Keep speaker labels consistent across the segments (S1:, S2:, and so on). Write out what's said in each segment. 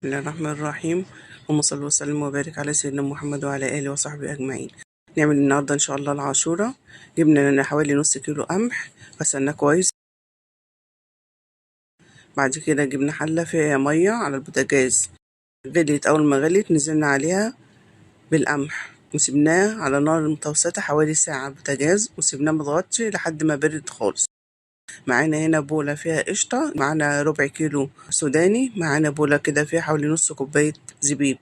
S1: بسم الله الرحمن الرحيم. اللهم صل وسلم وبارك على سيدنا محمد وعلى آله وصحبه أجمعين. نعمل النهاردة إن شاء الله العاشورة. جبنا لنا حوالي نص كيلو قمح، غسلناه كويس. بعد كده جبنا حلة فيها مية على البوتاجاز، غليت. أول ما غليت نزلنا عليها بالقمح وسبناه على نار متوسطة حوالي ساعة على البوتاجاز، وسبناه متغطي لحد ما برد خالص. معانا هنا بولة فيها قشطة، معانا ربع كيلو سوداني، معانا بولة كده فيها حوالي نص كوباية زبيب.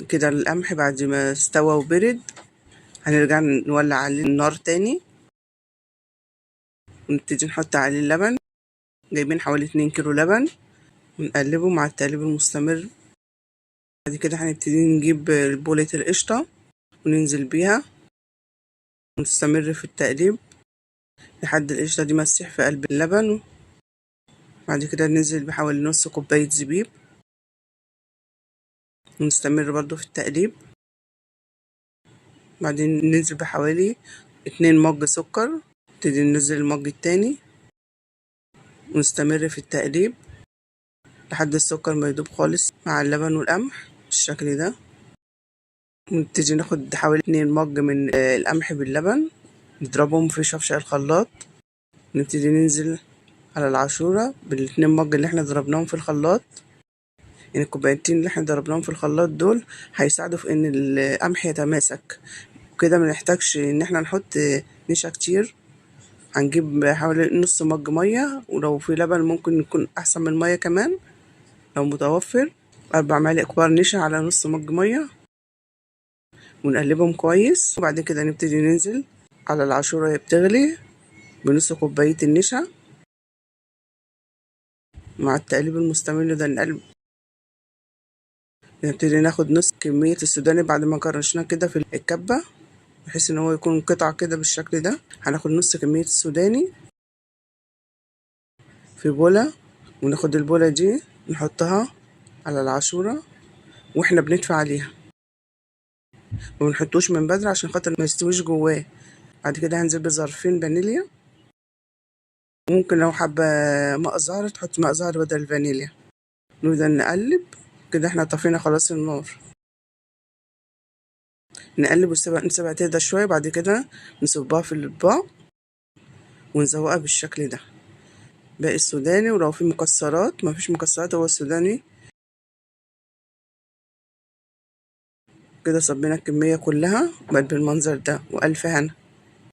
S1: كده القمح بعد ما استوى وبرد هنرجع نولع عليه النار تاني ونبتدي نحط عليه اللبن. جايبين حوالي 2 كيلو لبن ونقلبه مع التقليب المستمر. بعد كده هنبتدي نجيب بولة القشطة وننزل بيها ونستمر في التقليب لحد القشطة دي ما تسيح في قلب اللبن. بعد كده ننزل بحوالي نص كوباية زبيب ونستمر برضو في التقليب. بعدين ننزل بحوالي 2 مج سكر، نبتدي ننزل المج التاني ونستمر في التقليب لحد السكر ما يدوب خالص مع اللبن والقمح بالشكل ده. نبتدي ناخد حوالي 2 مج من القمح باللبن، نضربهم في شفشق الخلاط. نبتدي ننزل على العاشورة بالاتنين مج اللي احنا ضربناهم في الخلاط. يعني الكوبايتين اللي احنا ضربناهم في الخلاط دول هيساعدوا في ان القمح يتماسك، وكده منحتاجش ان احنا نحط نشا كتير. هنجيب حوالي نص مج مية، ولو في لبن ممكن يكون احسن من المية كمان لو متوفر. 4 معالق كبار نشا على نص مج مية ونقلبهم كويس. وبعد كده نبتدي ننزل على العاشورة وهي بتغلي بنص كوباية النشا مع التقليب المستمر ده. نبتدي ناخد نص كمية السوداني بعد ما كرشناه كده في الكبة بحيث ان هو يكون قطع كده بالشكل ده. هناخد نص كمية السوداني في بولة، وناخد البولة دي نحطها على العاشورة واحنا بندفع عليها، ومنحطوش من بدري عشان خاطر ما يستويش جواه. بعد كده هنزل بظرفين فانيليا، ممكن لو حابة ماء زهر تحط ماء زهر بدل الفانيليا. نفضل نقلب كده. احنا طفينا خلاص النار، نقلب ونسيبها تهدى شوية. بعد كده نصبها في الأطباق ونزوقها بالشكل ده. باقي السوداني، ولو في مكسرات، مفيش مكسرات، هو السوداني كده. صبينا الكمية كلها بقت بالمنظر ده، وألف هنا.